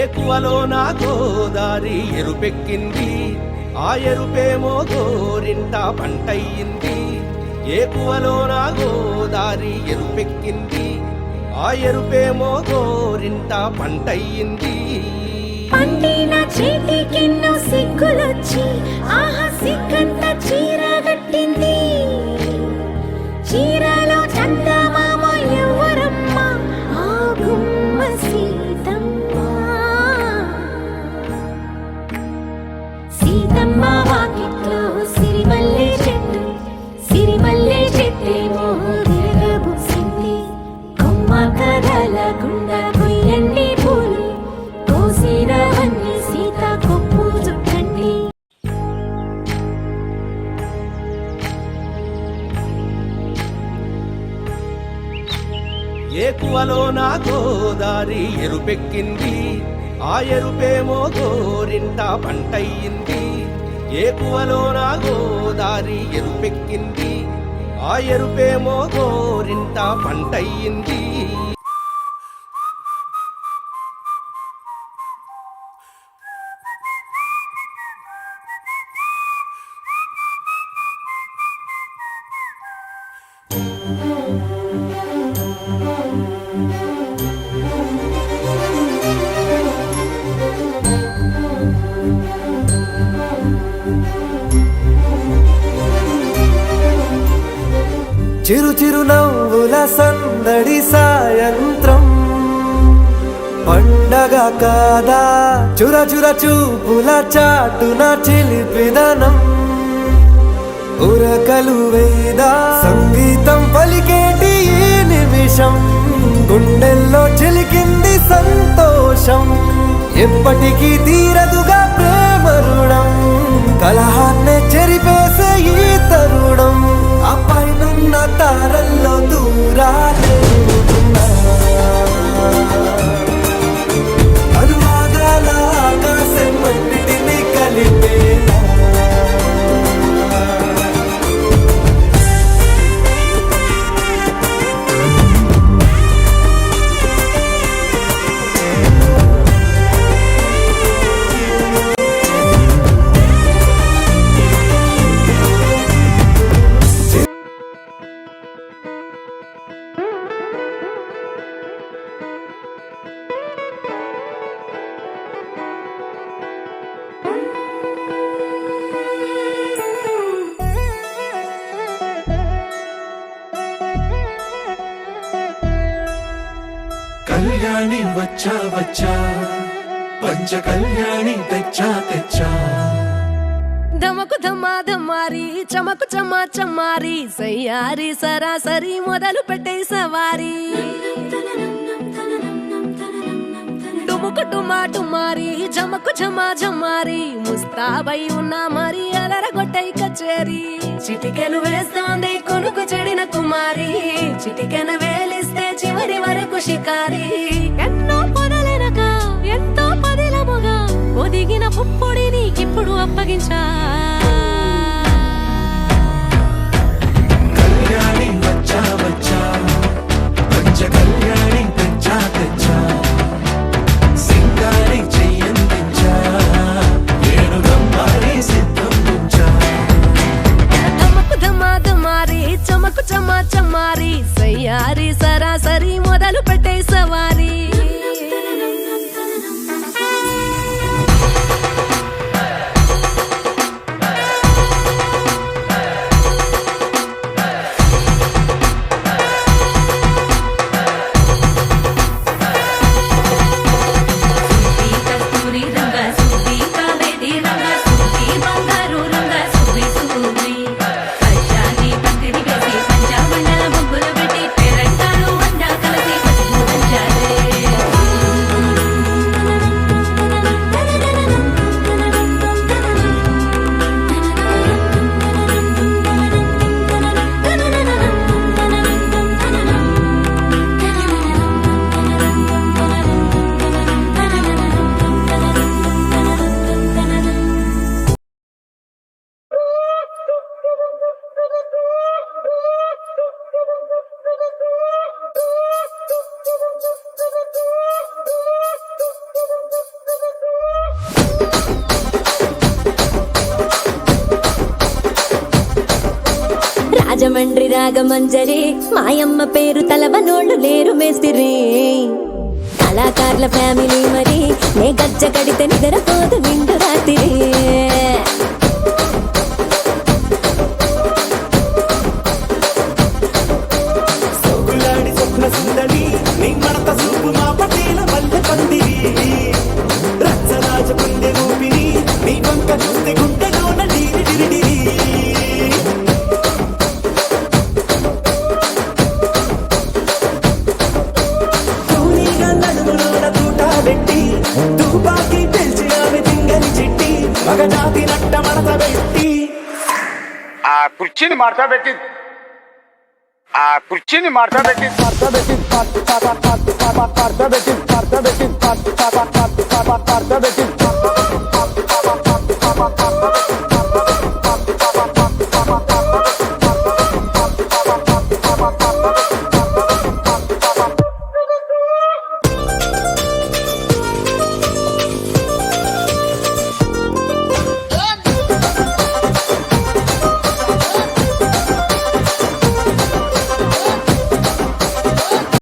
ఏకువలో నా గోదారి ఎరుపెక్కింది, ఆ ఎరుపేమో గోరింట పంటయ్యింది. ఏకువలో నా గోదారి ఎరుపెక్కింది, ఆ ఎరుపేమో గోరింట పంటయ్యింది. పండిన చేతికెన్నో సిగ్గులొచ్చి ఆహా సిగ్గంత చీరగట్టింది. చీరలో చందమామ ఎవరమ్మ, ఆ గుమ్మ సీతమ్మ. సీతమ్మ వాకిట్లో సిరిమల్లె చెట్టు, సిరిమల్లె చెట్టేమో తిరగబూసింది. కొమ్మ కదలకుండా కొయ్యండి పూలు, కోసిరవన్నీ సీత కొప్పు చుట్టండి. ఏకువలో నా గోదారి ఎరుపెక్కింది, ఆ ఎరుపేమో గోరింట పంటయ్యింది. ఏకువలో నా గోదారి ఎరుపెక్కింది, ఆ ఎరుపేమో గోరింట పంటయ్యింది. చిరు చిరు నవ్వుల సందడి సాయంత్రం, పండగ కాదా చుర చుర చూపుల చాటున చిలిపిదనం. ఉరకలు వేదా సంగీతం పలికేటి ఈ నిమిషం, గుండెల్లో చిలికింది సంతోషం. ఎప్పటికీ తీరదుగా ప్రేమ రుణం, కలహాన్నే చెరిపేసే ఈ తరుణం. ఆ పైనున్న తారల్లో దూరాలే అనువాదాల ఆకాశం మట్టిని కలిపేలా. కళ్యాణి వచ్చా వచ్చా, పంచ కళ్యాణి తెచ్చా తెచ్చా. ధమకు ధమా ధమారి చమకు చమా చమారి, సయ్యారి సరాసరి మొదలు పెట్టే సవారి. డుముకు డుమా డుమారి జమకు ఝమా ఝమారి, ముస్తాబై ఉన్నా మరి అలరగొట్టై కచేరి. చిటికెను వేస్తోంది కొనుకు చెడిన కుమారి, చిటికెన వేలిస్తే చివరి వరకు షికారి. ఎన్నో పొదలెనక ఎంతో పదిలముగా ఒదిగిన పుప్పొడి నీకిప్పుడు అప్పగించా. కళ్యాణి వచ్చా వచ్చా, పంచ కళ్యాణి తెచ్చా తెచ్చా. సింగారి చెయ్యందించా, ఏడు గమ్మారి సిద్ధం ఉంచా. ధమకు ధమా ధమారి చమకు చమా చమారి, సయ్యారి సరాసరి మొదలు పెట్టే సవారి. రాజమండ్రి రాగమంజరి మాయమ్మ పేరు తలవనోళ్ళు లేరు మేస్తిరి కళాకారుల ఫ్యామిలీ మరి నే గజ్జ కడితే నిద్రపోదు నిండు రాత్రి సోకులాడి స్వప్న సుందరి నీ మడత చూపు మా పటేల మల్లె పందిరి రచ్చరాజ పందె రూపిణి నీ వంక చూస్తే గుండెలోన డీరి డిరిడిరి తూనీగా నడుములోన తూట పెట్టి తుపాకి పెంచి ఆమె తింగని చిట్టి మగ జాతి నట్ట మడత పెట్టి ఆ కుర్చీని మార్తా పెట్టి ఆ కుర్చీని మార్తా పెట్టి